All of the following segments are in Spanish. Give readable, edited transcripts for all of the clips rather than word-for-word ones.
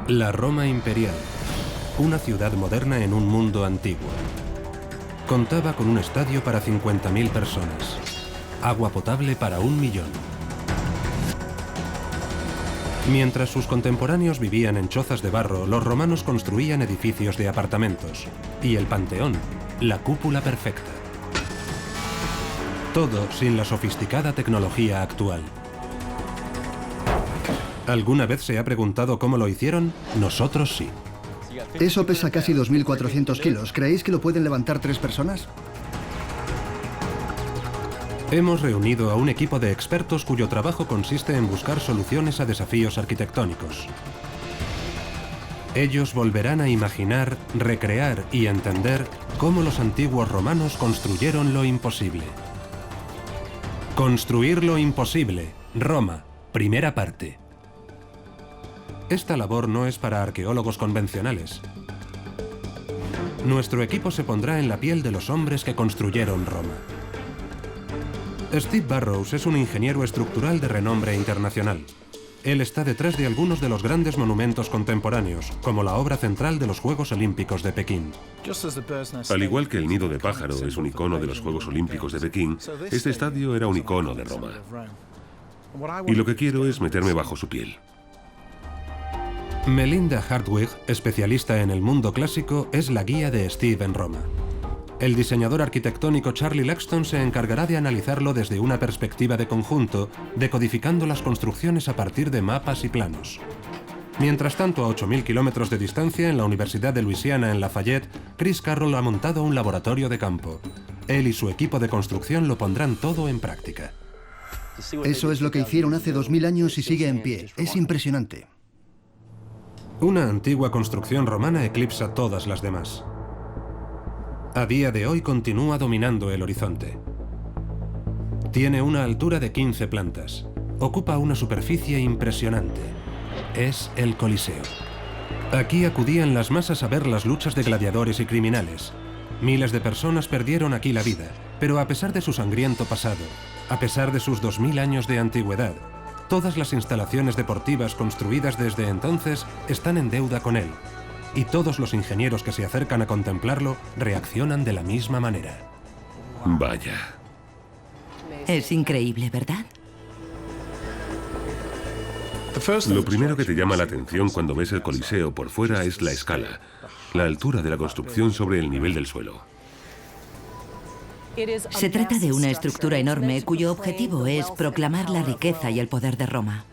La Roma imperial, una ciudad moderna en un mundo antiguo. Contaba con un estadio para 50.000 personas, agua potable para 1 millón. Mientras sus contemporáneos vivían en chozas de barro, los romanos construían edificios de apartamentos. Y el Panteón, la cúpula perfecta. Todo sin la sofisticada tecnología actual. ¿Alguna vez se ha preguntado cómo lo hicieron? Nosotros sí. Eso pesa casi 2.400 kilos. ¿Creéis que lo pueden levantar 3 personas? Hemos reunido a un equipo de expertos cuyo trabajo consiste en buscar soluciones a desafíos arquitectónicos. Ellos volverán a imaginar, recrear y entender cómo los antiguos romanos construyeron lo imposible. Construir lo imposible. Roma, primera parte. Esta labor no es para arqueólogos convencionales. Nuestro equipo se pondrá en la piel de los hombres que construyeron Roma. Steve Burrows es un ingeniero estructural de renombre internacional. Él está detrás de algunos de los grandes monumentos contemporáneos, como la obra central de los Juegos Olímpicos de Pekín. Al igual que el nido de pájaro es un icono de los Juegos Olímpicos de Pekín, este estadio era un icono de Roma. Y lo que quiero es meterme bajo su piel. Melinda Hartwig, especialista en el mundo clásico, es la guía de Steve en Roma. El diseñador arquitectónico Charlie Laxton se encargará de analizarlo desde una perspectiva de conjunto, decodificando las construcciones a partir de mapas y planos. Mientras tanto, a 8.000 kilómetros de distancia, en la Universidad de Luisiana en Lafayette, Chris Carroll ha montado un laboratorio de campo. Él y su equipo de construcción lo pondrán todo en práctica. Eso es lo que hicieron hace 2000 años y sigue en pie. Es impresionante. Una antigua construcción romana eclipsa todas las demás. A día de hoy continúa dominando el horizonte. Tiene una altura de 15 plantas. Ocupa una superficie impresionante. Es el Coliseo. Aquí acudían las masas a ver las luchas de gladiadores y criminales. Miles de personas perdieron aquí la vida, pero a pesar de su sangriento pasado, a pesar de sus 2000 años de antigüedad, todas las instalaciones deportivas construidas desde entonces están en deuda con él. Y todos los ingenieros que se acercan a contemplarlo reaccionan de la misma manera. Vaya. Es increíble, ¿verdad? Lo primero que te llama la atención cuando ves el Coliseo por fuera es la escala, la altura de la construcción sobre el nivel del suelo. Se trata de una estructura enorme cuyo objetivo es proclamar la riqueza y el poder de Roma.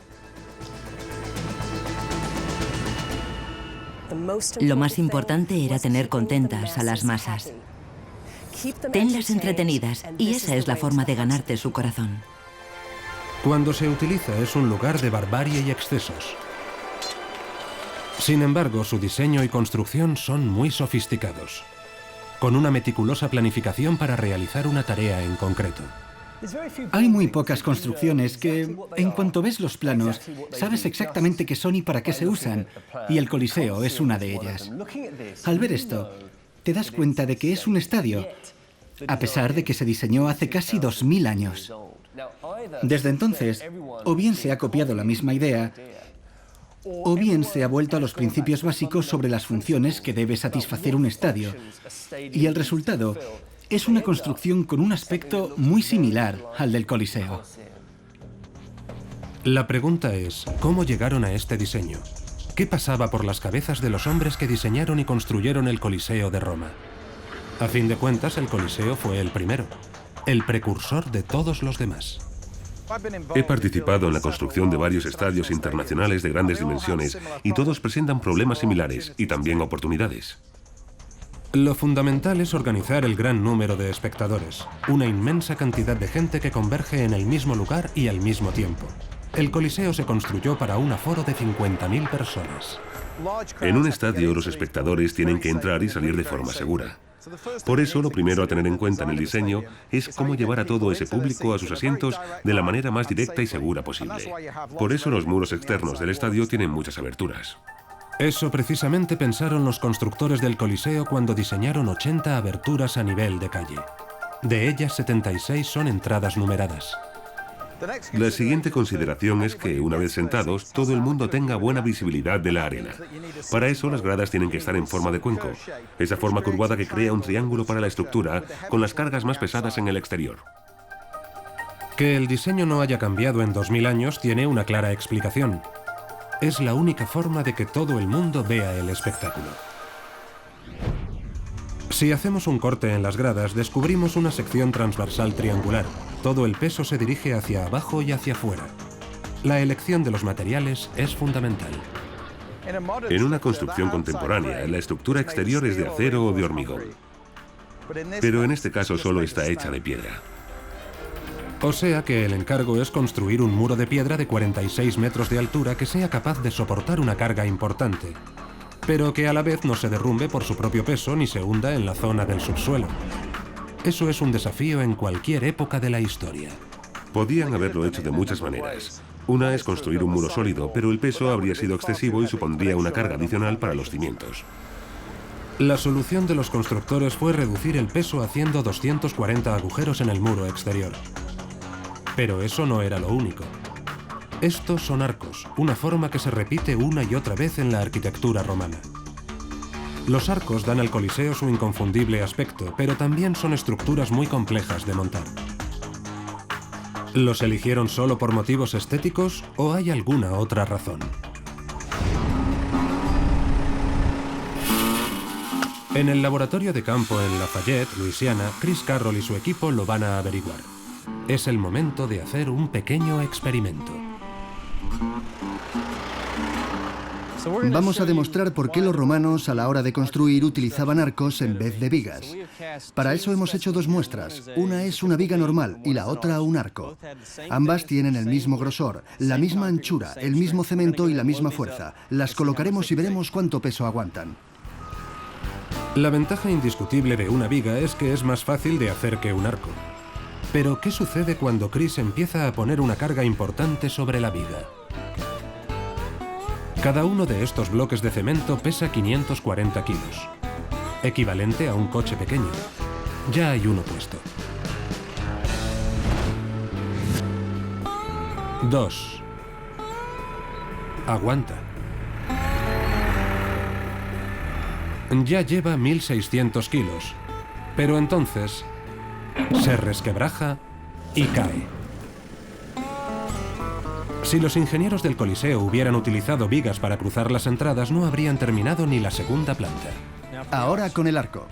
Lo más importante era tener contentas a las masas. Tenlas entretenidas y esa es la forma de ganarte su corazón. Cuando se utiliza es un lugar de barbarie y excesos. Sin embargo, su diseño y construcción son muy sofisticados, con una meticulosa planificación para realizar una tarea en concreto. Hay muy pocas construcciones que, en cuanto ves los planos, sabes exactamente qué son y para qué se usan, y el Coliseo es una de ellas. Al ver esto, te das cuenta de que es un estadio, a pesar de que se diseñó hace casi 2000 años. Desde entonces, o bien se ha copiado la misma idea, o bien se ha vuelto a los principios básicos sobre las funciones que debe satisfacer un estadio, y el resultado es una construcción con un aspecto muy similar al del Coliseo. La pregunta es, ¿cómo llegaron a este diseño? ¿Qué pasaba por las cabezas de los hombres que diseñaron y construyeron el Coliseo de Roma? A fin de cuentas, el Coliseo fue el primero, el precursor de todos los demás. He participado en la construcción de varios estadios internacionales de grandes dimensiones y todos presentan problemas similares y también oportunidades. Lo fundamental es organizar el gran número de espectadores, una inmensa cantidad de gente que converge en el mismo lugar y al mismo tiempo. El Coliseo se construyó para un aforo de 50.000 personas. En un estadio, los espectadores tienen que entrar y salir de forma segura. Por eso, lo primero a tener en cuenta en el diseño es cómo llevar a todo ese público a sus asientos de la manera más directa y segura posible. Por eso, los muros externos del estadio tienen muchas aberturas. Eso precisamente pensaron los constructores del Coliseo cuando diseñaron 80 aberturas a nivel de calle. De ellas, 76 son entradas numeradas. La siguiente consideración es que, una vez sentados, todo el mundo tenga buena visibilidad de la arena. Para eso, las gradas tienen que estar en forma de cuenco, esa forma curvada que crea un triángulo para la estructura, con las cargas más pesadas en el exterior. Que el diseño no haya cambiado en 2000 años tiene una clara explicación. Es la única forma de que todo el mundo vea el espectáculo. Si hacemos un corte en las gradas, descubrimos una sección transversal triangular. Todo el peso se dirige hacia abajo y hacia afuera. La elección de los materiales es fundamental. En una construcción contemporánea, la estructura exterior es de acero o de hormigón. Pero en este caso solo está hecha de piedra. O sea que el encargo es construir un muro de piedra de 46 metros de altura que sea capaz de soportar una carga importante, pero que a la vez no se derrumbe por su propio peso ni se hunda en la zona del subsuelo. Eso es un desafío en cualquier época de la historia. Podían haberlo hecho de muchas maneras. Una es construir un muro sólido, pero el peso habría sido excesivo y supondría una carga adicional para los cimientos. La solución de los constructores fue reducir el peso haciendo 240 agujeros en el muro exterior. Pero eso no era lo único. Estos son arcos, una forma que se repite una y otra vez en la arquitectura romana. Los arcos dan al Coliseo su inconfundible aspecto, pero también son estructuras muy complejas de montar. ¿Los eligieron solo por motivos estéticos o hay alguna otra razón? En el laboratorio de campo en Lafayette, Luisiana, Chris Carroll y su equipo lo van a averiguar. Es el momento de hacer un pequeño experimento. Vamos a demostrar por qué los romanos a la hora de construir utilizaban arcos en vez de vigas. Para eso hemos hecho dos muestras. Una es una viga normal y la otra un arco. Ambas tienen el mismo grosor, la misma anchura, el mismo cemento y la misma fuerza. Las colocaremos y veremos cuánto peso aguantan. La ventaja indiscutible de una viga es que es más fácil de hacer que un arco. Pero, ¿qué sucede cuando Chris empieza a poner una carga importante sobre la viga? Cada uno de estos bloques de cemento pesa 540 kilos, equivalente a un coche pequeño. Ya hay uno puesto. 2. Aguanta. Ya lleva 1.600 kilos, pero entonces se resquebraja y cae. Si los ingenieros del Coliseo hubieran utilizado vigas para cruzar las entradas, no habrían terminado ni la segunda planta. Ahora con el arco.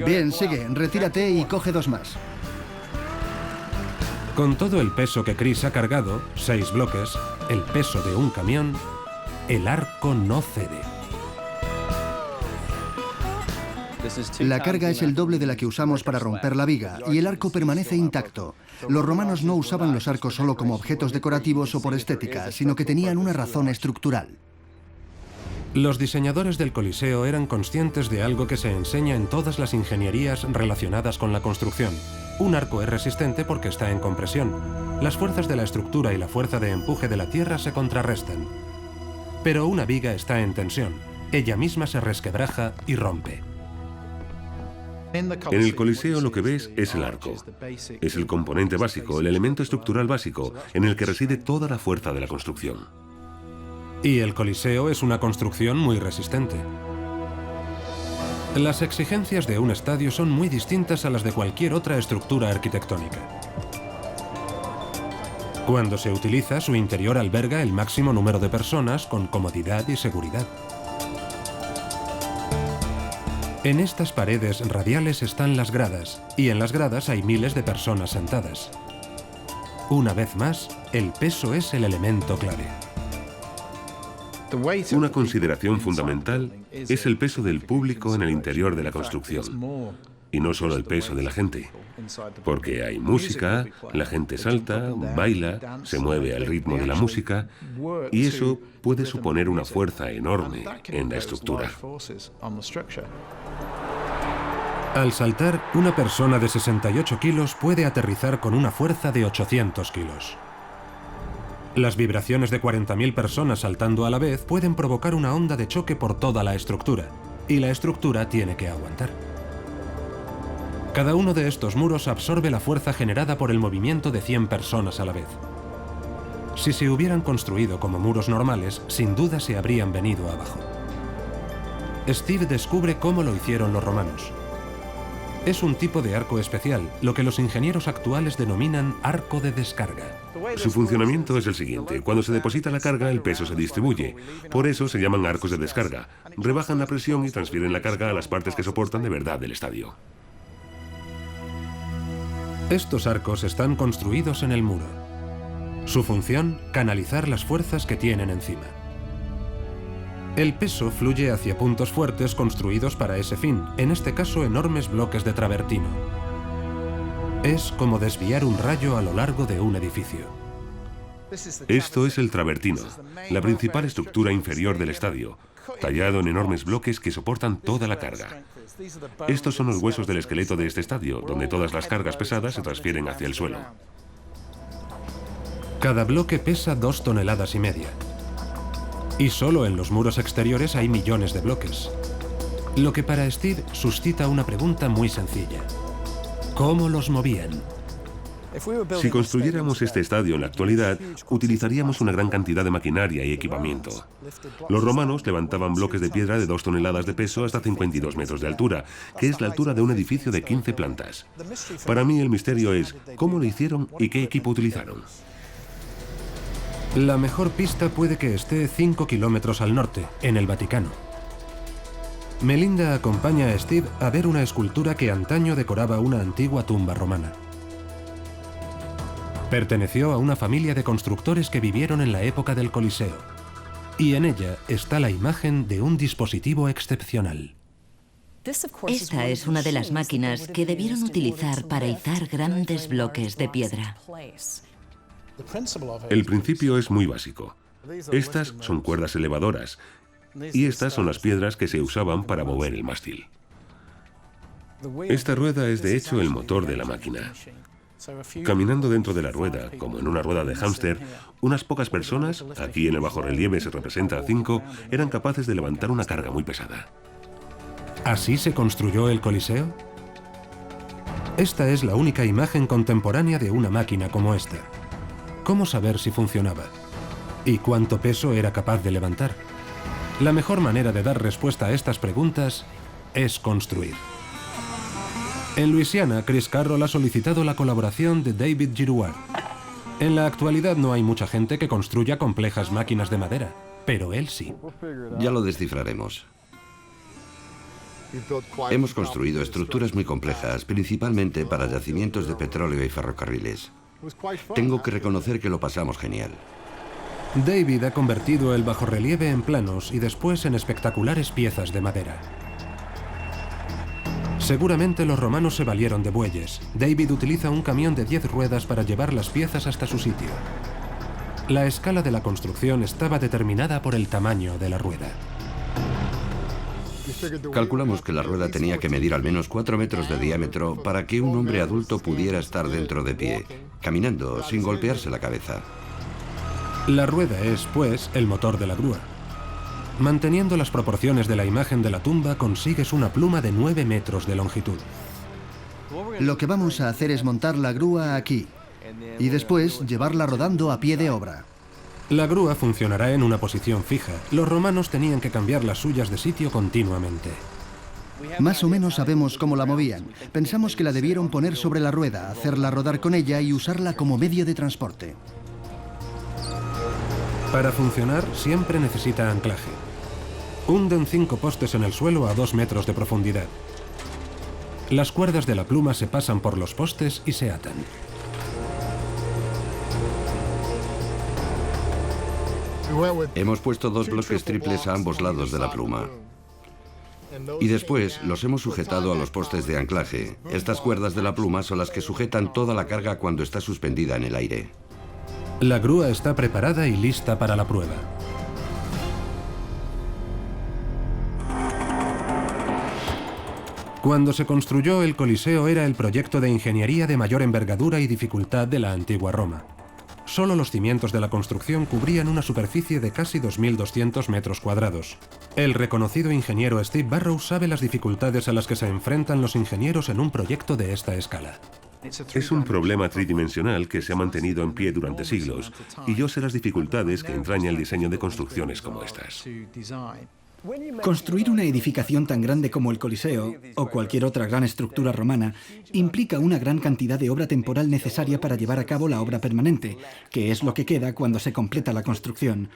Bien, sigue, retírate y coge dos más. Con todo el peso que Chris ha cargado, 6 bloques, el peso de un camión, el arco no cede. La carga es el doble de la que usamos para romper la viga y el arco permanece intacto. Los romanos no usaban los arcos solo como objetos decorativos o por estética, sino que tenían una razón estructural. Los diseñadores del Coliseo eran conscientes de algo que se enseña en todas las ingenierías relacionadas con la construcción. Un arco es resistente porque está en compresión. Las fuerzas de la estructura y la fuerza de empuje de la tierra se contrarrestan. Pero una viga está en tensión. Ella misma se resquebraja y rompe. En el Coliseo lo que ves es el arco. Es el componente básico, el elemento estructural básico, en el que reside toda la fuerza de la construcción. Y el Coliseo es una construcción muy resistente. Las exigencias de un estadio son muy distintas a las de cualquier otra estructura arquitectónica. Cuando se utiliza, su interior alberga el máximo número de personas con comodidad y seguridad. En estas paredes radiales están las gradas, y en las gradas hay miles de personas sentadas. Una vez más, el peso es el elemento clave. Una consideración fundamental es el peso del público en el interior de la construcción. Y no solo el peso de la gente, porque hay música, la gente salta, baila, se mueve al ritmo de la música, y eso puede suponer una fuerza enorme en la estructura. Al saltar, una persona de 68 kilos puede aterrizar con una fuerza de 800 kilos. Las vibraciones de 40.000 personas saltando a la vez pueden provocar una onda de choque por toda la estructura, y la estructura tiene que aguantar. Cada uno de estos muros absorbe la fuerza generada por el movimiento de 100 personas a la vez. Si se hubieran construido como muros normales, sin duda se habrían venido abajo. Steve descubre cómo lo hicieron los romanos. Es un tipo de arco especial, lo que los ingenieros actuales denominan arco de descarga. Su funcionamiento es el siguiente. Cuando se deposita la carga, el peso se distribuye. Por eso se llaman arcos de descarga. Rebajan la presión y transfieren la carga a las partes que soportan de verdad el estadio. Estos arcos están construidos en el muro. Su función, canalizar las fuerzas que tienen encima. El peso fluye hacia puntos fuertes construidos para ese fin, en este caso enormes bloques de travertino. Es como desviar un rayo a lo largo de un edificio. Esto es el travertino, la principal estructura inferior del estadio, tallado en enormes bloques que soportan toda la carga. Estos son los huesos del esqueleto de este estadio, donde todas las cargas pesadas se transfieren hacia el suelo. Cada bloque pesa 2,5 toneladas. Y solo en los muros exteriores hay millones de bloques. Lo que para Steve suscita una pregunta muy sencilla. ¿Cómo los movían? Si construyéramos este estadio en la actualidad, utilizaríamos una gran cantidad de maquinaria y equipamiento. Los romanos levantaban bloques de piedra de 2 toneladas de peso hasta 52 metros de altura, que es la altura de un edificio de 15 plantas. Para mí el misterio es cómo lo hicieron y qué equipo utilizaron. La mejor pista puede que esté 5 kilómetros al norte, en el Vaticano. Melinda acompaña a Steve a ver una escultura que antaño decoraba una antigua tumba romana. Perteneció a una familia de constructores que vivieron en la época del Coliseo, y en ella está la imagen de un dispositivo excepcional. Esta es una de las máquinas que debieron utilizar para izar grandes bloques de piedra. El principio es muy básico. Estas son cuerdas elevadoras y estas son las piedras que se usaban para mover el mástil. Esta rueda es de hecho el motor de la máquina. Caminando dentro de la rueda, como en una rueda de hámster, unas pocas personas, aquí en el bajorrelieve se representa a 5, eran capaces de levantar una carga muy pesada. ¿Así se construyó el Coliseo? Esta es la única imagen contemporánea de una máquina como esta. ¿Cómo saber si funcionaba? ¿Y cuánto peso era capaz de levantar? La mejor manera de dar respuesta a estas preguntas es construir. En Luisiana, Chris Carroll ha solicitado la colaboración de David Girouard. En la actualidad no hay mucha gente que construya complejas máquinas de madera, pero él sí. Ya lo descifraremos. Hemos construido estructuras muy complejas, principalmente para yacimientos de petróleo y ferrocarriles. Tengo que reconocer que lo pasamos genial. David ha convertido el bajorrelieve en planos y después en espectaculares piezas de madera. Seguramente los romanos se valieron de bueyes. David utiliza un camión de 10 ruedas para llevar las piezas hasta su sitio. La escala de la construcción estaba determinada por el tamaño de la rueda. Calculamos que la rueda tenía que medir al menos 4 metros de diámetro para que un hombre adulto pudiera estar dentro de pie, caminando sin golpearse la cabeza. La rueda es, pues, el motor de la grúa. Manteniendo las proporciones de la imagen de la tumba, consigues una pluma de 9 metros de longitud. Lo que vamos a hacer es montar la grúa aquí y después llevarla rodando a pie de obra. La grúa funcionará en una posición fija. Los romanos tenían que cambiar las suyas de sitio continuamente. Más o menos sabemos cómo la movían. Pensamos que la debieron poner sobre la rueda, hacerla rodar con ella y usarla como medio de transporte. Para funcionar, siempre necesita anclaje. Hunden 5 postes en el suelo a 2 metros de profundidad. Las cuerdas de la pluma se pasan por los postes y se atan. Hemos puesto 2 bloques triples a ambos lados de la pluma. Y después los hemos sujetado a los postes de anclaje. Estas cuerdas de la pluma son las que sujetan toda la carga cuando está suspendida en el aire. La grúa está preparada y lista para la prueba. Cuando se construyó el Coliseo era el proyecto de ingeniería de mayor envergadura y dificultad de la antigua Roma. Solo los cimientos de la construcción cubrían una superficie de casi 2.200 metros cuadrados. El reconocido ingeniero Steve Barrows sabe las dificultades a las que se enfrentan los ingenieros en un proyecto de esta escala. Es un problema tridimensional que se ha mantenido en pie durante siglos, y yo sé las dificultades que entraña el diseño de construcciones como estas. Construir una edificación tan grande como el Coliseo, o cualquier otra gran estructura romana, implica una gran cantidad de obra temporal necesaria para llevar a cabo la obra permanente, que es lo que queda cuando se completa la construcción.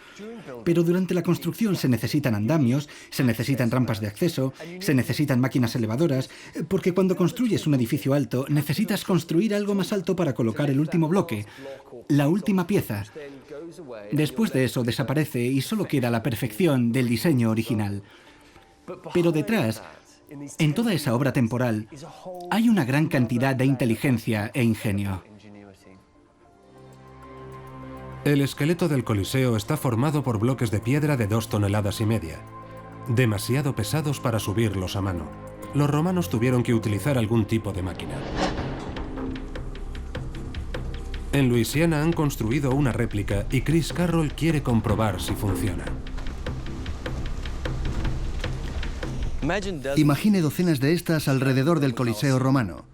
Pero durante la construcción se necesitan andamios, se necesitan rampas de acceso, se necesitan máquinas elevadoras, porque cuando construyes un edificio alto, necesitas construir algo más alto para colocar el último bloque, la última pieza. Después de eso desaparece y solo queda la perfección del diseño original. Pero detrás, en toda esa obra temporal, hay una gran cantidad de inteligencia e ingenio. El esqueleto del Coliseo está formado por bloques de piedra de 2,5 toneladas, demasiado pesados para subirlos a mano. Los romanos tuvieron que utilizar algún tipo de máquina. En Luisiana han construido una réplica y Chris Carroll quiere comprobar si funciona. Imagine docenas de estas alrededor del Coliseo romano.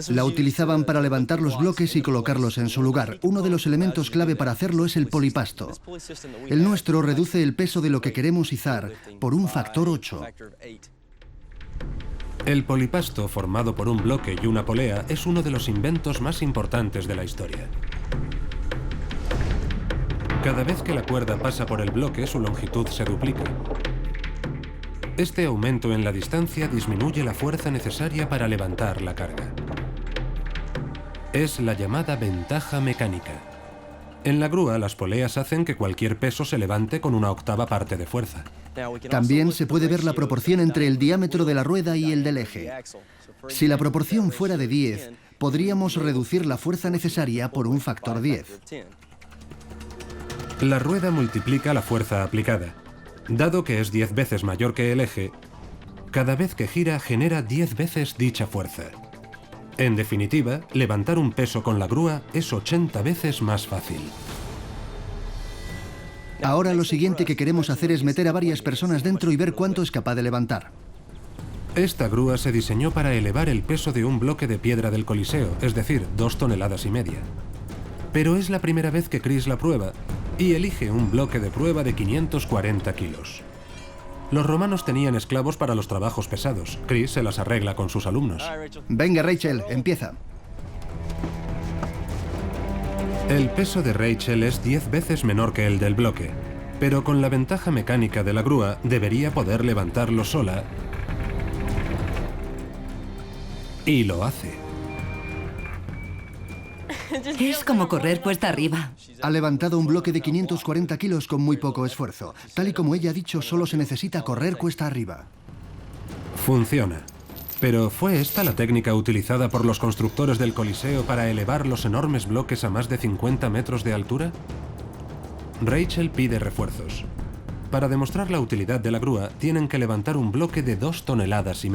La utilizaban para levantar los bloques y colocarlos en su lugar. Uno de los elementos clave para hacerlo es el polipasto. El nuestro reduce el peso de lo que queremos izar por un factor 8. El polipasto, formado por un bloque y una polea, es uno de los inventos más importantes de la historia. Cada vez que la cuerda pasa por el bloque, su longitud se duplica. Este aumento en la distancia disminuye la fuerza necesaria para levantar la carga. Es la llamada ventaja mecánica. En la grúa, las poleas hacen que cualquier peso se levante con una octava parte de fuerza. También se puede ver la proporción entre el diámetro de la rueda y el del eje. Si la proporción fuera de 10, podríamos reducir la fuerza necesaria por un factor 10. La rueda multiplica la fuerza aplicada. Dado que es 10 veces mayor que el eje, cada vez que gira genera 10 veces dicha fuerza. En definitiva, levantar un peso con la grúa es 80 veces más fácil. Ahora lo siguiente que queremos hacer es meter a varias personas dentro y ver cuánto es capaz de levantar. Esta grúa se diseñó para elevar el peso de un bloque de piedra del Coliseo, es decir, 2,5 toneladas. Pero es la primera vez que Chris la prueba y elige un bloque de prueba de 540 kilos. Los romanos tenían esclavos para los trabajos pesados. Chris se las arregla con sus alumnos. Venga, Rachel, empieza. El peso de Rachel es 10 veces menor que el del bloque, pero con la ventaja mecánica de la grúa debería poder levantarlo sola. Y lo hace. Es como correr cuesta arriba. Ha levantado un bloque de 540 kilos con muy poco esfuerzo. Tal y como ella ha dicho, solo se necesita correr cuesta arriba. Funciona. Pero ¿fue esta la técnica utilizada por los constructores del Coliseo para elevar los enormes bloques a más de 50 metros de altura? Rachel pide refuerzos. Para demostrar la utilidad de la grúa, tienen que levantar un bloque de 2,5 toneladas.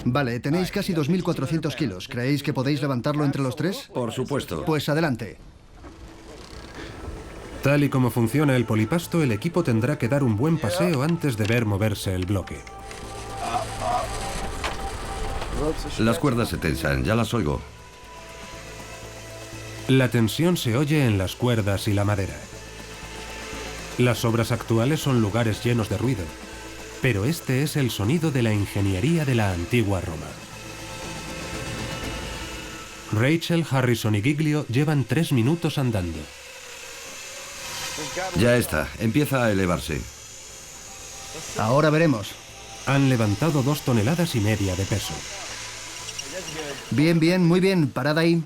Vale, tenéis casi 2.400 kilos. ¿Creéis que podéis levantarlo entre los tres? Por supuesto. Pues adelante. Tal y como funciona el polipasto, el equipo tendrá que dar un buen paseo antes de ver moverse el bloque. Las cuerdas se tensan, ya las oigo. La tensión se oye en las cuerdas y la madera. Las obras actuales son lugares llenos de ruido, pero este es el sonido de la ingeniería de la antigua Roma. Rachel, Harrison y Giglio llevan 3 minutos andando. Ya está, empieza a elevarse. Ahora veremos. Han levantado 2,5 toneladas de peso. Bien, bien, muy bien. Parad ahí.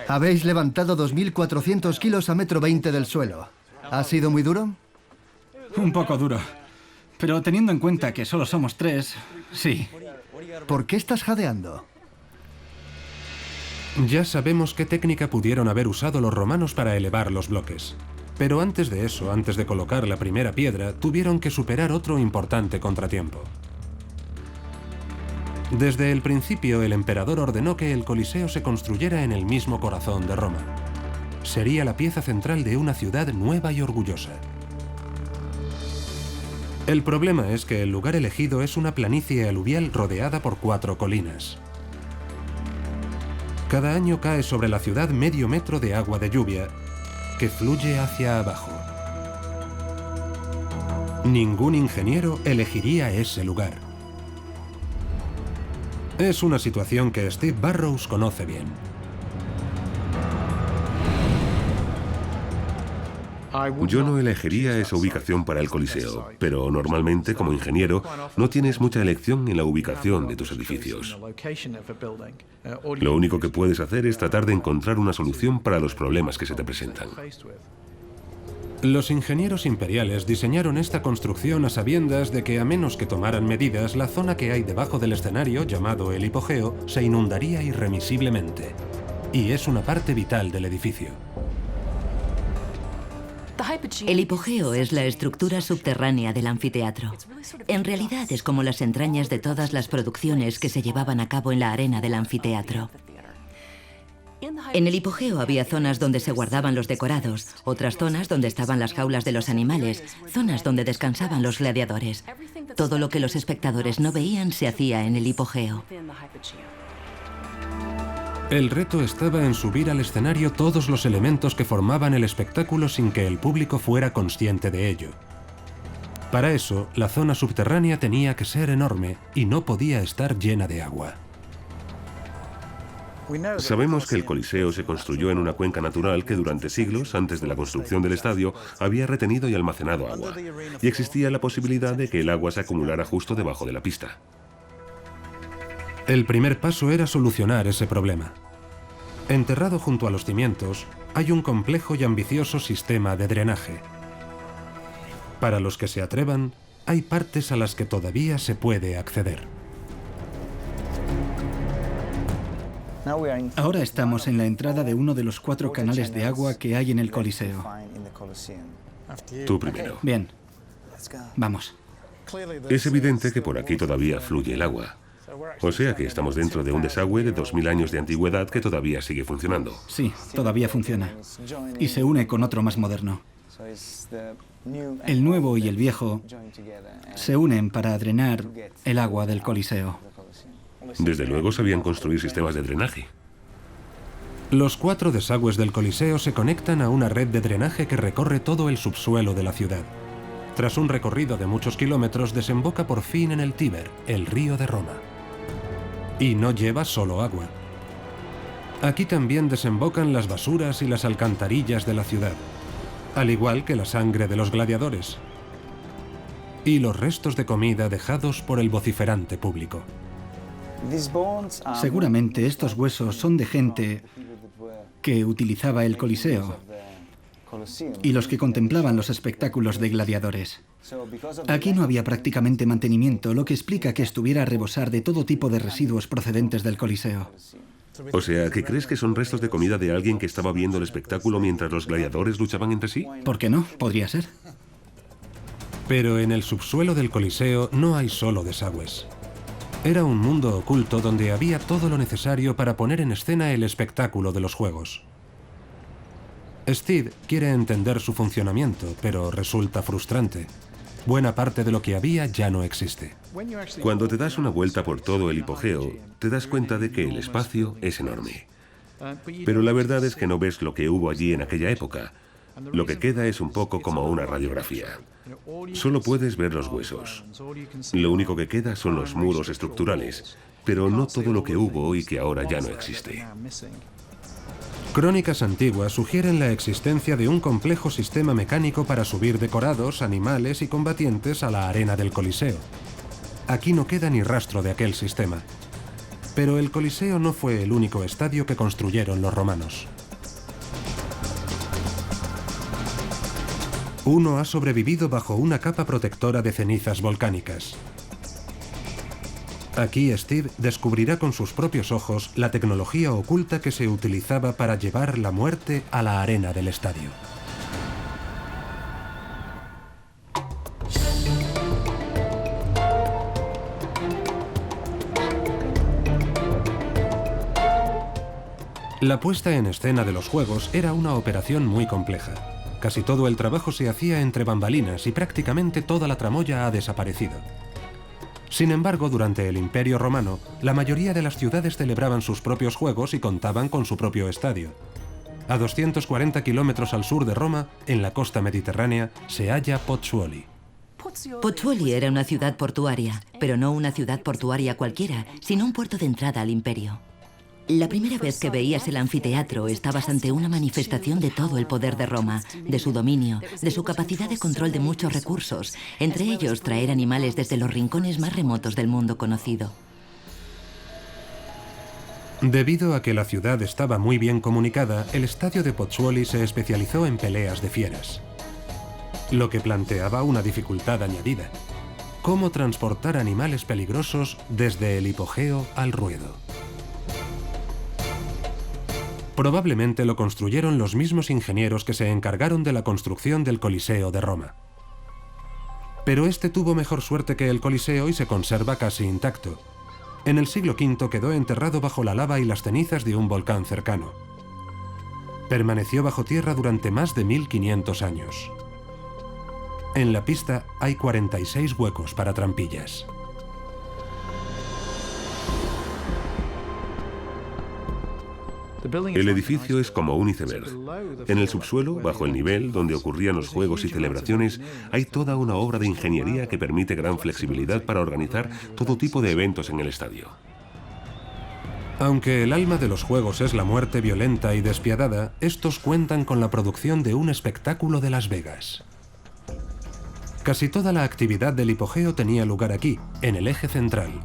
Habéis levantado 2.400 kilos a 1,20 m del suelo. ¿Ha sido muy duro? Un poco duro. Pero teniendo en cuenta que solo somos 3, sí. ¿Por qué estás jadeando? Ya sabemos qué técnica pudieron haber usado los romanos para elevar los bloques. Pero antes de eso, antes de colocar la primera piedra, tuvieron que superar otro importante contratiempo. Desde el principio, el emperador ordenó que el Coliseo se construyera en el mismo corazón de Roma. Sería la pieza central de una ciudad nueva y orgullosa. El problema es que el lugar elegido es una planicie aluvial rodeada por 4 colinas. Cada año cae sobre la ciudad medio metro de agua de lluvia que fluye hacia abajo. Ningún ingeniero elegiría ese lugar. Es una situación que Steve Burrows conoce bien. Yo no elegiría esa ubicación para el Coliseo, pero normalmente, como ingeniero, no tienes mucha elección en la ubicación de tus edificios. Lo único que puedes hacer es tratar de encontrar una solución para los problemas que se te presentan. Los ingenieros imperiales diseñaron esta construcción a sabiendas de que, a menos que tomaran medidas, la zona que hay debajo del escenario, llamado el hipogeo, se inundaría irremisiblemente. Y es una parte vital del edificio. El hipogeo es la estructura subterránea del anfiteatro. En realidad es como las entrañas de todas las producciones que se llevaban a cabo en la arena del anfiteatro. En el hipogeo había zonas donde se guardaban los decorados, otras zonas donde estaban las jaulas de los animales, zonas donde descansaban los gladiadores. Todo lo que los espectadores no veían se hacía en el hipogeo. El reto estaba en subir al escenario todos los elementos que formaban el espectáculo sin que el público fuera consciente de ello. Para eso, la zona subterránea tenía que ser enorme y no podía estar llena de agua. Sabemos que el Coliseo se construyó en una cuenca natural que durante siglos, antes de la construcción del estadio, había retenido y almacenado agua, y existía la posibilidad de que el agua se acumulara justo debajo de la pista. El primer paso era solucionar ese problema. Enterrado junto a los cimientos, hay un complejo y ambicioso sistema de drenaje. Para los que se atrevan, hay partes a las que todavía se puede acceder. Ahora estamos en la entrada de uno de los 4 canales de agua que hay en el Coliseo. Tú primero. Bien, vamos. Es evidente que por aquí todavía fluye el agua. O sea que estamos dentro de un desagüe de 2000 años de antigüedad que todavía sigue funcionando. Sí, todavía funciona. Y se une con otro más moderno. El nuevo y el viejo se unen para drenar el agua del Coliseo. Desde luego sabían construir sistemas de drenaje. Los 4 desagües del Coliseo se conectan a una red de drenaje que recorre todo el subsuelo de la ciudad. Tras un recorrido de muchos kilómetros, desemboca por fin en el Tíber, el río de Roma. Y no lleva solo agua. Aquí también desembocan las basuras y las alcantarillas de la ciudad, al igual que la sangre de los gladiadores y los restos de comida dejados por el vociferante público. Seguramente estos huesos son de gente que utilizaba el Coliseo y los que contemplaban los espectáculos de gladiadores. Aquí no había prácticamente mantenimiento, lo que explica que estuviera a rebosar de todo tipo de residuos procedentes del Coliseo. O sea, ¿que crees que son restos de comida de alguien que estaba viendo el espectáculo mientras los gladiadores luchaban entre sí? ¿Por qué no? Podría ser. Pero en el subsuelo del Coliseo no hay solo desagües. Era un mundo oculto donde había todo lo necesario para poner en escena el espectáculo de los juegos. Steve quiere entender su funcionamiento, pero resulta frustrante. Buena parte de lo que había ya no existe. Cuando te das una vuelta por todo el hipogeo, te das cuenta de que el espacio es enorme. Pero la verdad es que no ves lo que hubo allí en aquella época. Lo que queda es un poco como una radiografía. Solo puedes ver los huesos. Lo único que queda son los muros estructurales, pero no todo lo que hubo y que ahora ya no existe. Crónicas antiguas sugieren la existencia de un complejo sistema mecánico para subir decorados, animales y combatientes a la arena del Coliseo. Aquí no queda ni rastro de aquel sistema. Pero el Coliseo no fue el único estadio que construyeron los romanos. Uno ha sobrevivido bajo una capa protectora de cenizas volcánicas. Aquí Steve descubrirá con sus propios ojos la tecnología oculta que se utilizaba para llevar la muerte a la arena del estadio. La puesta en escena de los juegos era una operación muy compleja. Casi todo el trabajo se hacía entre bambalinas y prácticamente toda la tramoya ha desaparecido. Sin embargo, durante el Imperio Romano, la mayoría de las ciudades celebraban sus propios juegos y contaban con su propio estadio. A 240 kilómetros al sur de Roma, en la costa mediterránea, se halla Pozzuoli. Pozzuoli era una ciudad portuaria, pero no una ciudad portuaria cualquiera, sino un puerto de entrada al imperio. La primera vez que veías el anfiteatro estabas ante una manifestación de todo el poder de Roma, de su dominio, de su capacidad de control de muchos recursos, entre ellos traer animales desde los rincones más remotos del mundo conocido. Debido a que la ciudad estaba muy bien comunicada, el estadio de Pozzuoli se especializó en peleas de fieras, lo que planteaba una dificultad añadida: cómo transportar animales peligrosos desde el hipogeo al ruedo. Probablemente lo construyeron los mismos ingenieros que se encargaron de la construcción del Coliseo de Roma. Pero este tuvo mejor suerte que el Coliseo y se conserva casi intacto. En el siglo V quedó enterrado bajo la lava y las cenizas de un volcán cercano. Permaneció bajo tierra durante más de 1500 años. En la pista hay 46 huecos para trampillas. El edificio es como un iceberg. En el subsuelo, bajo el nivel donde ocurrían los juegos y celebraciones, hay toda una obra de ingeniería que permite gran flexibilidad para organizar todo tipo de eventos en el estadio. Aunque el alma de los juegos es la muerte violenta y despiadada, estos cuentan con la producción de un espectáculo de Las Vegas. Casi toda la actividad del hipogeo tenía lugar aquí, en el eje central,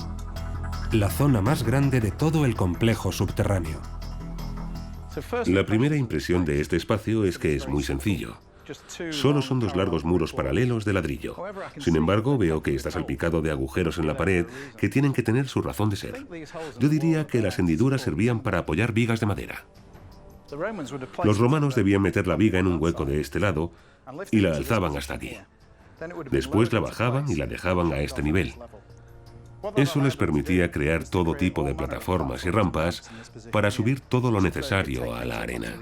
la zona más grande de todo el complejo subterráneo. La primera impresión de este espacio es que es muy sencillo. Solo son dos largos muros paralelos de ladrillo. Sin embargo, veo que está salpicado de agujeros en la pared que tienen que tener su razón de ser. Yo diría que las hendiduras servían para apoyar vigas de madera. Los romanos debían meter la viga en un hueco de este lado y la alzaban hasta aquí. Después la bajaban y la dejaban a este nivel. Eso les permitía crear todo tipo de plataformas y rampas para subir todo lo necesario a la arena.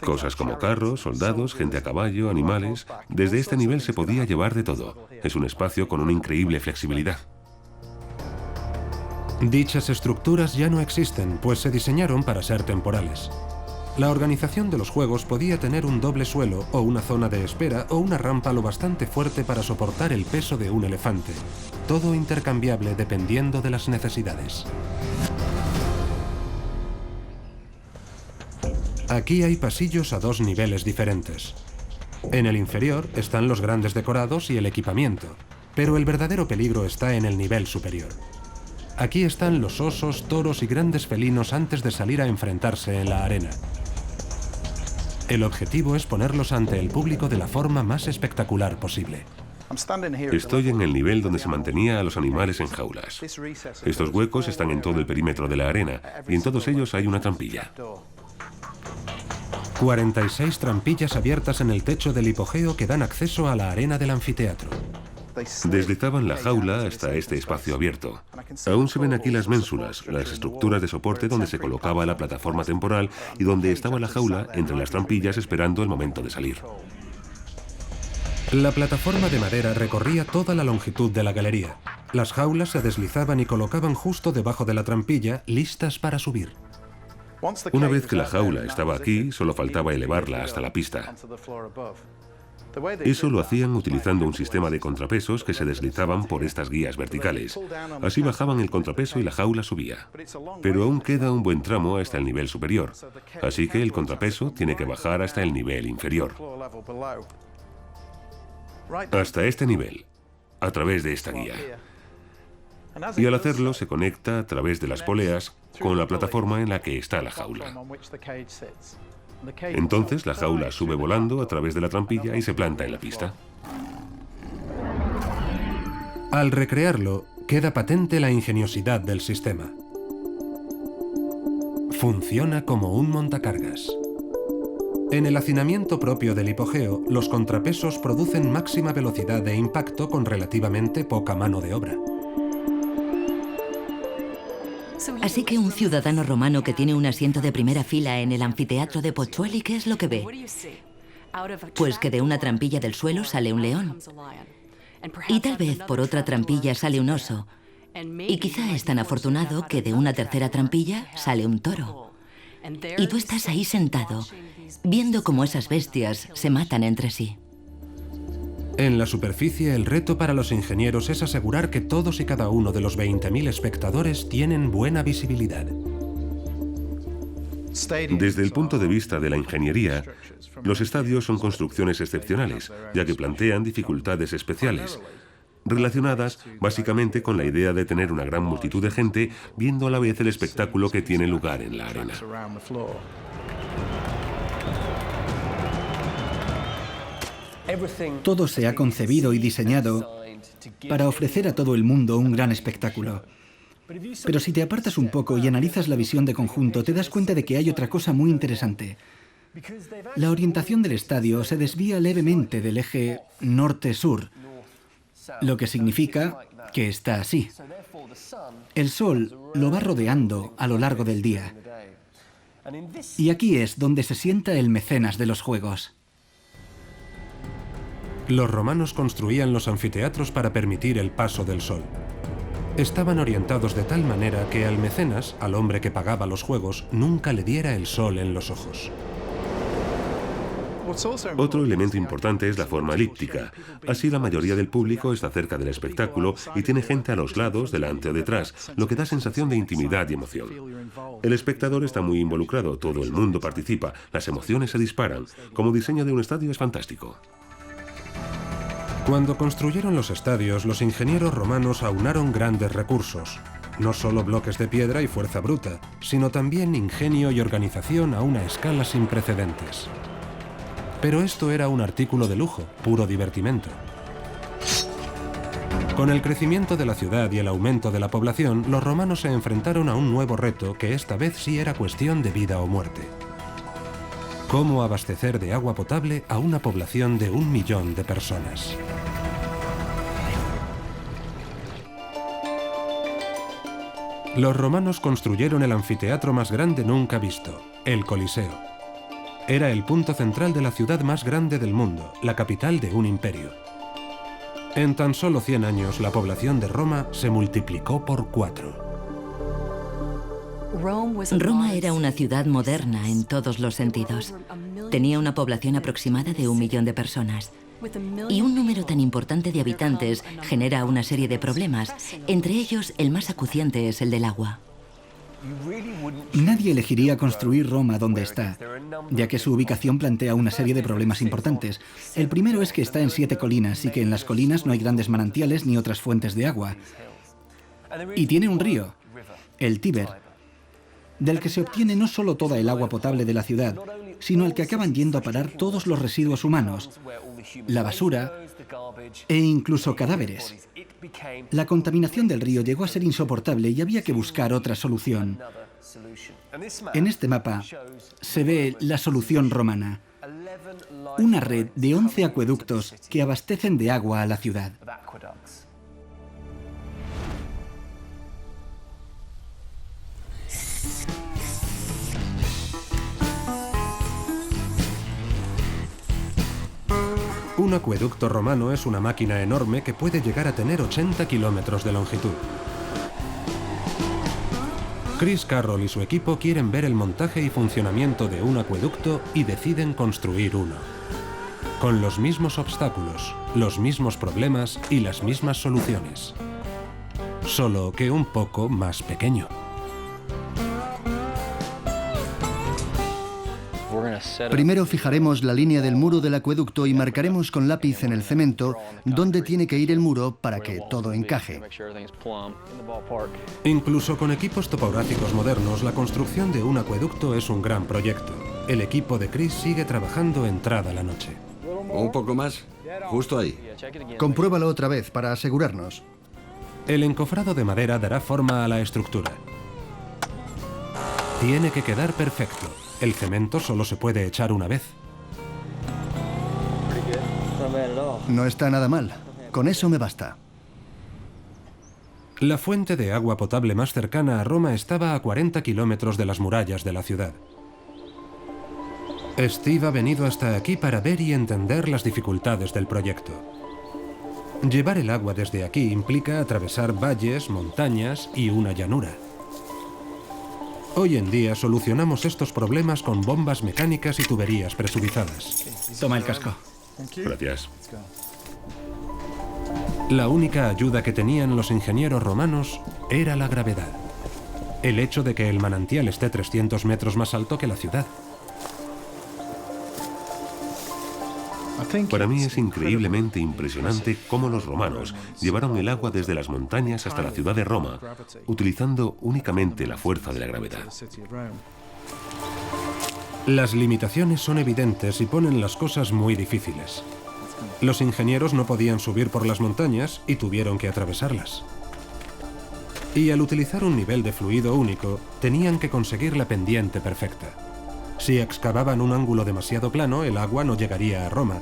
Cosas como carros, soldados, gente a caballo, animales. Desde este nivel se podía llevar de todo. Es un espacio con una increíble flexibilidad. Dichas estructuras ya no existen, pues se diseñaron para ser temporales. La organización de los juegos podía tener un doble suelo o una zona de espera o una rampa lo bastante fuerte para soportar el peso de un elefante. Todo intercambiable dependiendo de las necesidades. Aquí hay pasillos a dos niveles diferentes. En el inferior están los grandes decorados y el equipamiento, pero el verdadero peligro está en el nivel superior. Aquí están los osos, toros y grandes felinos antes de salir a enfrentarse en la arena. El objetivo es ponerlos ante el público de la forma más espectacular posible. Estoy en el nivel donde se mantenía a los animales en jaulas. Estos huecos están en todo el perímetro de la arena y en todos ellos hay una trampilla. 46 trampillas abiertas en el techo del hipogeo que dan acceso a la arena del anfiteatro. Deslizaban la jaula hasta este espacio abierto. Aún se ven aquí las ménsulas, las estructuras de soporte donde se colocaba la plataforma temporal y donde estaba la jaula entre las trampillas esperando el momento de salir. La plataforma de madera recorría toda la longitud de la galería. Las jaulas se deslizaban y colocaban justo debajo de la trampilla, listas para subir. Una vez que la jaula estaba aquí, solo faltaba elevarla hasta la pista. Eso lo hacían utilizando un sistema de contrapesos que se deslizaban por estas guías verticales. Así bajaban el contrapeso y la jaula subía. Pero aún queda un buen tramo hasta el nivel superior, así que el contrapeso tiene que bajar hasta el nivel inferior. Hasta este nivel, a través de esta guía. Y al hacerlo se conecta a través de las poleas con la plataforma en la que está la jaula. Entonces la jaula sube volando a través de la trampilla y se planta en la pista. Al recrearlo, queda patente la ingeniosidad del sistema. Funciona como un montacargas. En el hacinamiento propio del hipogeo, los contrapesos producen máxima velocidad de impacto con relativamente poca mano de obra. Así que un ciudadano romano que tiene un asiento de primera fila en el anfiteatro de Pozzuoli, ¿qué es lo que ve? Pues que de una trampilla del suelo sale un león. Y tal vez por otra trampilla sale un oso. Y quizá es tan afortunado que de una tercera trampilla sale un toro. Y tú estás ahí sentado, viendo cómo esas bestias se matan entre sí. En la superficie, el reto para los ingenieros es asegurar que todos y cada uno de los 20.000 espectadores tienen buena visibilidad. Desde el punto de vista de la ingeniería, los estadios son construcciones excepcionales, ya que plantean dificultades especiales, relacionadas básicamente con la idea de tener una gran multitud de gente viendo a la vez el espectáculo que tiene lugar en la arena. Todo se ha concebido y diseñado para ofrecer a todo el mundo un gran espectáculo. Pero si te apartas un poco y analizas la visión de conjunto, te das cuenta de que hay otra cosa muy interesante. La orientación del estadio se desvía levemente del eje norte-sur, lo que significa que está así. El sol lo va rodeando a lo largo del día. Y aquí es donde se sienta el mecenas de los juegos. Los romanos construían los anfiteatros para permitir el paso del sol. Estaban orientados de tal manera que al mecenas, al hombre que pagaba los juegos, nunca le diera el sol en los ojos. Otro elemento importante es la forma elíptica. Así la mayoría del público está cerca del espectáculo y tiene gente a los lados, delante o detrás, lo que da sensación de intimidad y emoción. El espectador está muy involucrado, todo el mundo participa, las emociones se disparan. Como diseño de un estadio es fantástico. Cuando construyeron los estadios, los ingenieros romanos aunaron grandes recursos. No solo bloques de piedra y fuerza bruta, sino también ingenio y organización a una escala sin precedentes. Pero esto era un artículo de lujo, puro divertimento. Con el crecimiento de la ciudad y el aumento de la población, los romanos se enfrentaron a un nuevo reto que esta vez sí era cuestión de vida o muerte. ¿Cómo abastecer de agua potable a una población de 1 millón de personas? Los romanos construyeron el anfiteatro más grande nunca visto, el Coliseo. Era el punto central de la ciudad más grande del mundo, la capital de un imperio. En tan solo 100 años, la población de Roma se multiplicó por 4. Roma era una ciudad moderna en todos los sentidos. Tenía una población aproximada de 1 millón de personas. Y un número tan importante de habitantes genera una serie de problemas. Entre ellos, el más acuciante es el del agua. Nadie elegiría construir Roma donde está, ya que su ubicación plantea una serie de problemas importantes. El primero es que está en 7 colinas y que en las colinas no hay grandes manantiales ni otras fuentes de agua. Y tiene un río, el Tíber, del que se obtiene no solo toda el agua potable de la ciudad, sino al que acaban yendo a parar todos los residuos humanos, la basura e incluso cadáveres. La contaminación del río llegó a ser insoportable y había que buscar otra solución. En este mapa se ve la solución romana, una red de 11 acueductos que abastecen de agua a la ciudad. Un acueducto romano es una máquina enorme que puede llegar a tener 80 kilómetros de longitud. Chris Carroll y su equipo quieren ver el montaje y funcionamiento de un acueducto y deciden construir uno. Con los mismos obstáculos, los mismos problemas y las mismas soluciones. Solo que un poco más pequeño. Primero fijaremos la línea del muro del acueducto y marcaremos con lápiz en el cemento dónde tiene que ir el muro para que todo encaje. Incluso con equipos topográficos modernos, la construcción de un acueducto es un gran proyecto. El equipo de Chris sigue trabajando entrada la noche. Un poco más, justo ahí. Compruébalo otra vez para asegurarnos. El encofrado de madera dará forma a la estructura. Tiene que quedar perfecto. El cemento solo se puede echar una vez. No está nada mal. Con eso me basta. La fuente de agua potable más cercana a Roma estaba a 40 kilómetros de las murallas de la ciudad. Steve ha venido hasta aquí para ver y entender las dificultades del proyecto. Llevar el agua desde aquí implica atravesar valles, montañas y una llanura. Hoy en día solucionamos estos problemas con bombas mecánicas y tuberías presurizadas. Toma el casco. Gracias. La única ayuda que tenían los ingenieros romanos era la gravedad. El hecho de que el manantial esté 300 metros más alto que la ciudad. Para mí es increíblemente impresionante cómo los romanos llevaron el agua desde las montañas hasta la ciudad de Roma, utilizando únicamente la fuerza de la gravedad. Las limitaciones son evidentes y ponen las cosas muy difíciles. Los ingenieros no podían subir por las montañas y tuvieron que atravesarlas. Y al utilizar un nivel de fluido único, tenían que conseguir la pendiente perfecta. Si excavaban un ángulo demasiado plano, el agua no llegaría a Roma.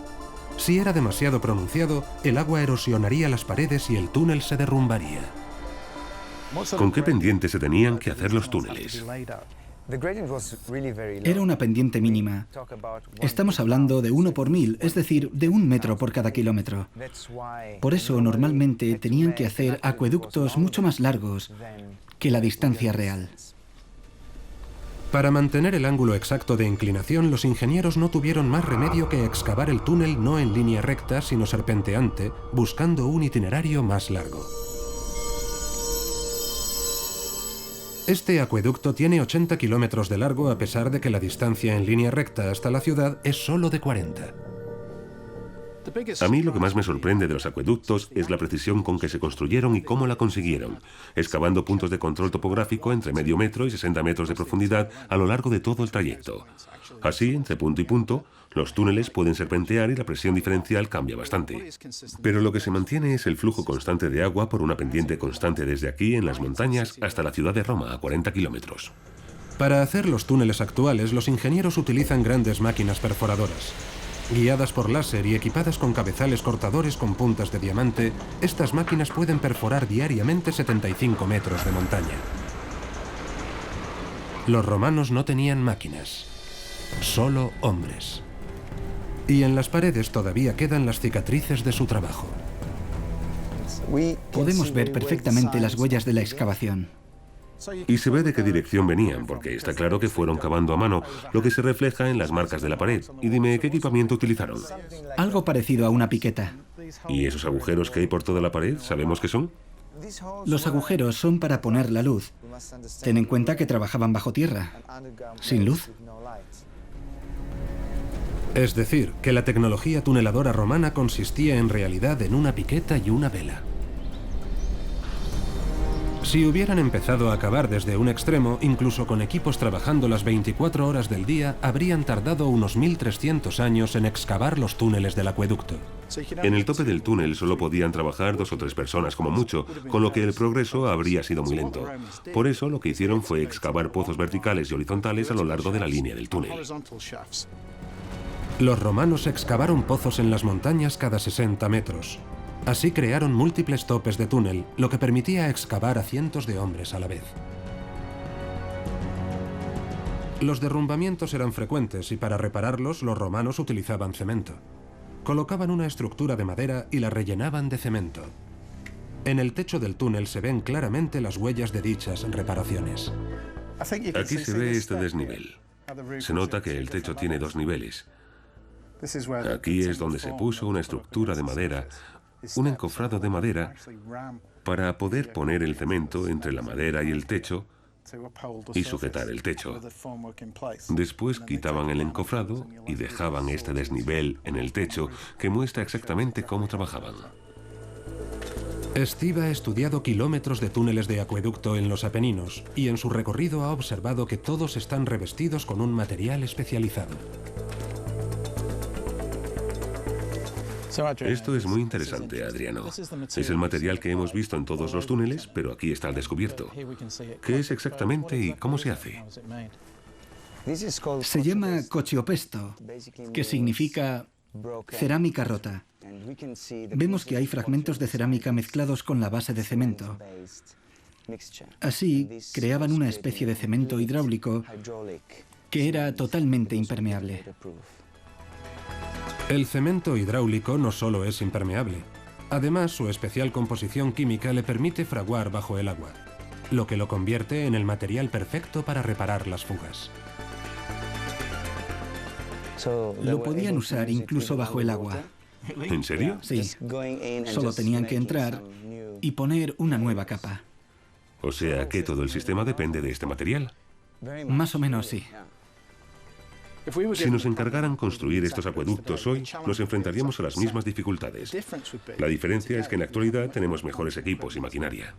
Si era demasiado pronunciado, el agua erosionaría las paredes y el túnel se derrumbaría. ¿Con qué pendiente se tenían que hacer los túneles? Era una pendiente mínima. Estamos hablando de 1 por 1000, es decir, de 1 metro por cada kilómetro. Por eso, normalmente, tenían que hacer acueductos mucho más largos que la distancia real. Para mantener el ángulo exacto de inclinación, los ingenieros no tuvieron más remedio que excavar el túnel no en línea recta, sino serpenteante, buscando un itinerario más largo. Este acueducto tiene 80 kilómetros de largo a pesar de que la distancia en línea recta hasta la ciudad es solo de 40. A mí lo que más me sorprende de los acueductos es la precisión con que se construyeron y cómo la consiguieron, excavando puntos de control topográfico entre medio metro y 60 metros de profundidad a lo largo de todo el trayecto. Así, entre punto y punto, los túneles pueden serpentear y la presión diferencial cambia bastante. Pero lo que se mantiene es el flujo constante de agua por una pendiente constante desde aquí en las montañas hasta la ciudad de Roma, a 40 kilómetros. Para hacer los túneles actuales, los ingenieros utilizan grandes máquinas perforadoras. Guiadas por láser y equipadas con cabezales cortadores con puntas de diamante, estas máquinas pueden perforar diariamente 75 metros de montaña. Los romanos no tenían máquinas, solo hombres. Y en las paredes todavía quedan las cicatrices de su trabajo. Podemos ver perfectamente las huellas de la excavación. Y se ve de qué dirección venían, porque está claro que fueron cavando a mano, lo que se refleja en las marcas de la pared. Y dime, ¿qué equipamiento utilizaron? Algo parecido a una piqueta. ¿Y esos agujeros que hay por toda la pared, sabemos qué son? Los agujeros son para poner la luz. Ten en cuenta que trabajaban bajo tierra, sin luz. Es decir, que la tecnología tuneladora romana consistía en realidad en una piqueta y una vela. Si hubieran empezado a cavar desde un extremo, incluso con equipos trabajando las 24 horas del día, habrían tardado unos 1300 años en excavar los túneles del acueducto. En el tope del túnel solo podían trabajar 2 o 3 personas como mucho, con lo que el progreso habría sido muy lento. Por eso lo que hicieron fue excavar pozos verticales y horizontales a lo largo de la línea del túnel. Los romanos excavaron pozos en las montañas cada 60 metros. Así crearon múltiples topes de túnel, lo que permitía excavar a cientos de hombres a la vez. Los derrumbamientos eran frecuentes y para repararlos los romanos utilizaban cemento. Colocaban una estructura de madera y la rellenaban de cemento. En el techo del túnel se ven claramente las huellas de dichas reparaciones. Aquí se ve este desnivel. Se nota que el techo tiene 2 niveles. Aquí es donde se puso una estructura de madera, un encofrado de madera, para poder poner el cemento entre la madera y el techo y sujetar el techo. Después quitaban el encofrado y dejaban este desnivel en el techo que muestra exactamente cómo trabajaban. Steve ha estudiado kilómetros de túneles de acueducto en los Apeninos y en su recorrido ha observado que todos están revestidos con un material especializado. Esto es muy interesante, Adriano. Es el material que hemos visto en todos los túneles, pero aquí está al descubierto. ¿Qué es exactamente y cómo se hace? Se llama cociopesto, que significa cerámica rota. Vemos que hay fragmentos de cerámica mezclados con la base de cemento. Así, creaban una especie de cemento hidráulico que era totalmente impermeable. El cemento hidráulico no solo es impermeable. Además, su especial composición química le permite fraguar bajo el agua, lo que lo convierte en el material perfecto para reparar las fugas. Lo podían usar incluso bajo el agua. ¿En serio? Sí, solo tenían que entrar y poner una nueva capa. O sea que todo el sistema depende de este material. Más o menos sí. Si nos encargaran construir estos acueductos hoy, nos enfrentaríamos a las mismas dificultades. La diferencia es que en la actualidad tenemos mejores equipos y maquinaria.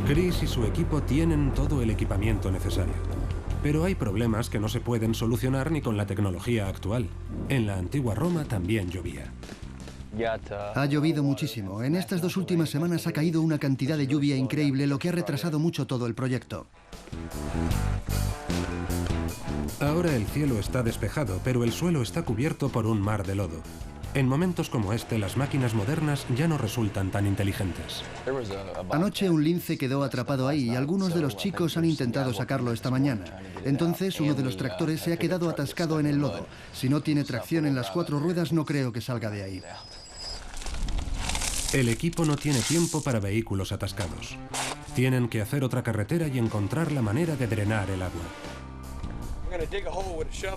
Chris y su equipo tienen todo el equipamiento necesario. Pero hay problemas que no se pueden solucionar ni con la tecnología actual. En la antigua Roma también llovía. Ha llovido muchísimo. En estas 2 últimas semanas ha caído una cantidad de lluvia increíble, lo que ha retrasado mucho todo el proyecto. Ahora el cielo está despejado, pero el suelo está cubierto por un mar de lodo. En momentos como este, las máquinas modernas ya no resultan tan inteligentes. Anoche un lince quedó atrapado ahí y algunos de los chicos han intentado sacarlo esta mañana. Entonces uno de los tractores se ha quedado atascado en el lodo. Si no tiene tracción en las 4 ruedas, no creo que salga de ahí. El equipo no tiene tiempo para vehículos atascados. Tienen que hacer otra carretera y encontrar la manera de drenar el agua.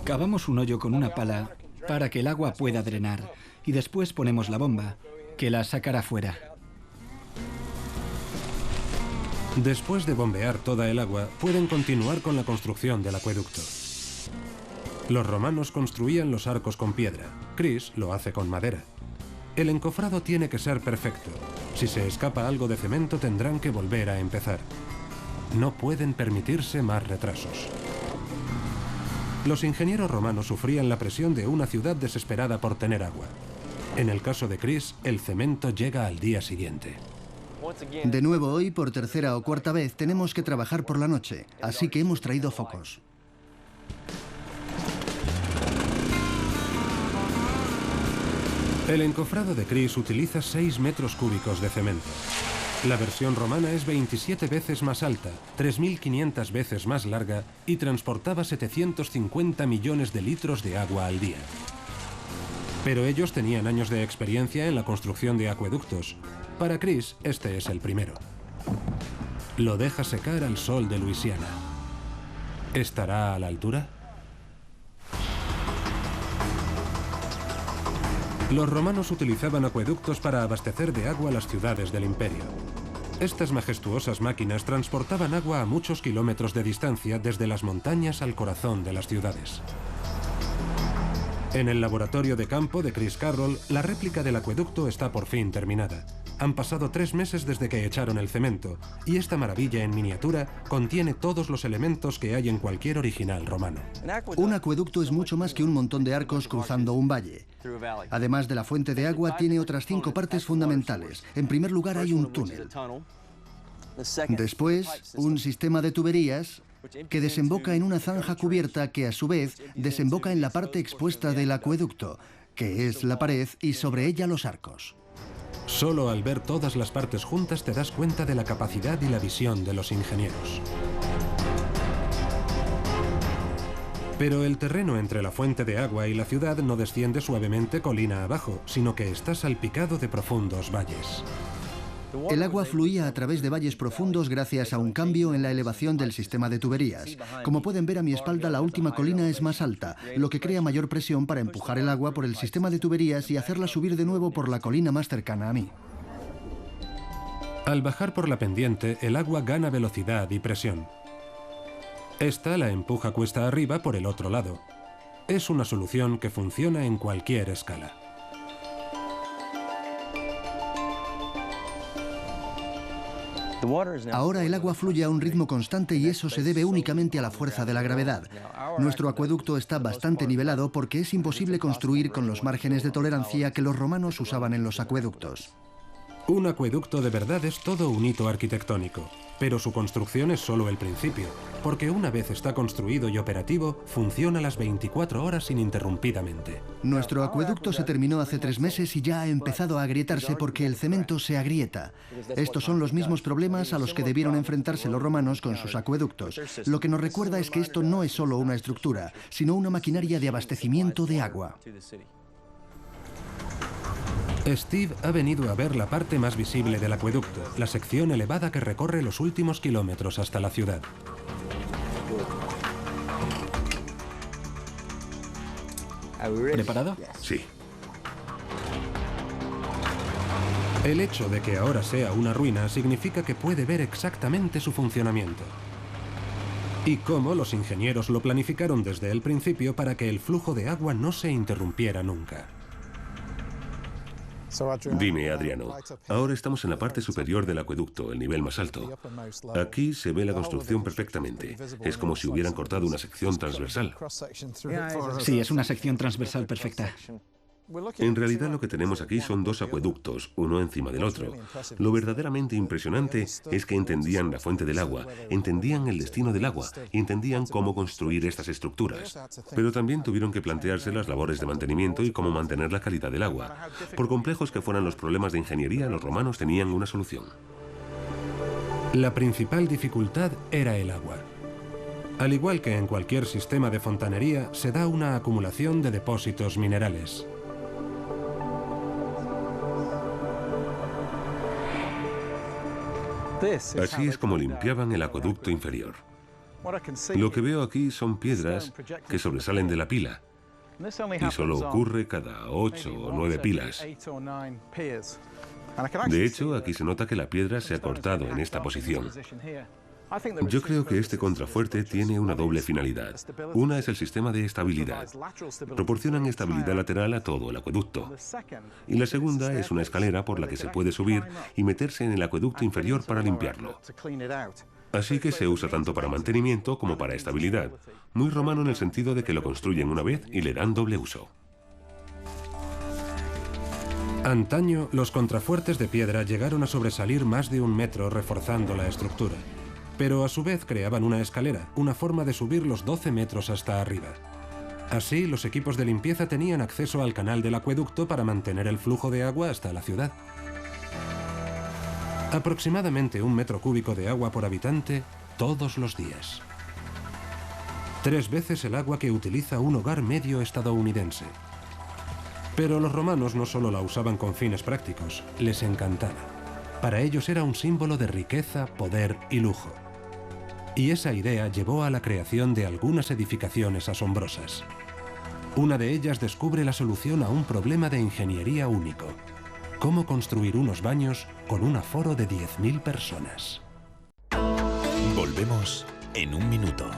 Cavamos un hoyo con una pala para que el agua pueda drenar y después ponemos la bomba, que la sacará fuera. Después de bombear toda el agua, pueden continuar con la construcción del acueducto. Los romanos construían los arcos con piedra. Chris lo hace con madera. El encofrado tiene que ser perfecto. Si se escapa algo de cemento, tendrán que volver a empezar. No pueden permitirse más retrasos. Los ingenieros romanos sufrían la presión de una ciudad desesperada por tener agua. En el caso de Chris, el cemento llega al día siguiente. De nuevo hoy, por 3ª o 4ª vez, tenemos que trabajar por la noche, así que hemos traído focos. El encofrado de Chris utiliza 6 metros cúbicos de cemento. La versión romana es 27 veces más alta, 3.500 veces más larga y transportaba 750 millones de litros de agua al día. Pero ellos tenían años de experiencia en la construcción de acueductos. Para Chris, este es el primero. Lo deja secar al sol de Luisiana. ¿Estará a la altura? Los romanos utilizaban acueductos para abastecer de agua las ciudades del imperio. Estas majestuosas máquinas transportaban agua a muchos kilómetros de distancia desde las montañas al corazón de las ciudades. En el laboratorio de campo de Chris Carroll, la réplica del acueducto está por fin terminada. Han pasado 3 meses desde que echaron el cemento, y esta maravilla en miniatura contiene todos los elementos que hay en cualquier original romano. Un acueducto es mucho más que un montón de arcos cruzando un valle. Además de la fuente de agua, tiene otras 5 partes fundamentales. En primer lugar, hay un túnel. Después, un sistema de tuberías que desemboca en una zanja cubierta que, a su vez, desemboca en la parte expuesta del acueducto, que es la pared, y sobre ella los arcos. Solo al ver todas las partes juntas te das cuenta de la capacidad y la visión de los ingenieros. Pero el terreno entre la fuente de agua y la ciudad no desciende suavemente colina abajo, sino que está salpicado de profundos valles. El agua fluía a través de valles profundos gracias a un cambio en la elevación del sistema de tuberías. Como pueden ver a mi espalda, la última colina es más alta, lo que crea mayor presión para empujar el agua por el sistema de tuberías y hacerla subir de nuevo por la colina más cercana a mí. Al bajar por la pendiente, el agua gana velocidad y presión. Esta la empuja cuesta arriba por el otro lado. Es una solución que funciona en cualquier escala. Ahora el agua fluye a un ritmo constante y eso se debe únicamente a la fuerza de la gravedad. Nuestro acueducto está bastante nivelado porque es imposible construir con los márgenes de tolerancia que los romanos usaban en los acueductos. Un acueducto de verdad es todo un hito arquitectónico. Pero su construcción es solo el principio, porque una vez está construido y operativo, funciona las 24 horas ininterrumpidamente. Nuestro acueducto se terminó hace 3 meses y ya ha empezado a agrietarse porque el cemento se agrieta. Estos son los mismos problemas a los que debieron enfrentarse los romanos con sus acueductos. Lo que nos recuerda es que esto no es solo una estructura, sino una maquinaria de abastecimiento de agua. Steve ha venido a ver la parte más visible del acueducto, la sección elevada que recorre los últimos kilómetros hasta la ciudad. ¿Preparado? Sí. El hecho de que ahora sea una ruina significa que puede ver exactamente su funcionamiento. Y cómo los ingenieros lo planificaron desde el principio para que el flujo de agua no se interrumpiera nunca. Dime, Adriano, ahora estamos en la parte superior del acueducto, el nivel más alto. Aquí se ve la construcción perfectamente. Es como si hubieran cortado una sección transversal. Sí, es una sección transversal perfecta. En realidad lo que tenemos aquí son 2 acueductos, uno encima del otro. Lo verdaderamente impresionante es que entendían la fuente del agua, entendían el destino del agua y entendían cómo construir estas estructuras. Pero también tuvieron que plantearse las labores de mantenimiento y cómo mantener la calidad del agua. Por complejos que fueran los problemas de ingeniería, los romanos tenían una solución. La principal dificultad era el agua. Al igual que en cualquier sistema de fontanería, se da una acumulación de depósitos minerales. Así es como limpiaban el acueducto inferior. Lo que veo aquí son piedras que sobresalen de la pila. Y solo ocurre cada 8 o 9 pilas. De hecho, aquí se nota que la piedra se ha cortado en esta posición. Yo creo que este contrafuerte tiene una doble finalidad. Una es el sistema de estabilidad. Proporcionan estabilidad lateral a todo el acueducto. Y la segunda es una escalera por la que se puede subir y meterse en el acueducto inferior para limpiarlo. Así que se usa tanto para mantenimiento como para estabilidad. Muy romano en el sentido de que lo construyen una vez y le dan doble uso. Antaño, los contrafuertes de piedra llegaron a sobresalir más de 1 metro reforzando la estructura. Pero a su vez creaban una escalera, una forma de subir los 12 metros hasta arriba. Así, los equipos de limpieza tenían acceso al canal del acueducto para mantener el flujo de agua hasta la ciudad. Aproximadamente 1 metro cúbico de agua por habitante todos los días. 3 veces el agua que utiliza un hogar medio estadounidense. Pero los romanos no solo la usaban con fines prácticos, les encantaba. Para ellos era un símbolo de riqueza, poder y lujo. Y esa idea llevó a la creación de algunas edificaciones asombrosas. Una de ellas descubre la solución a un problema de ingeniería único: cómo construir unos baños con un aforo de 10.000 personas. Volvemos en un minuto.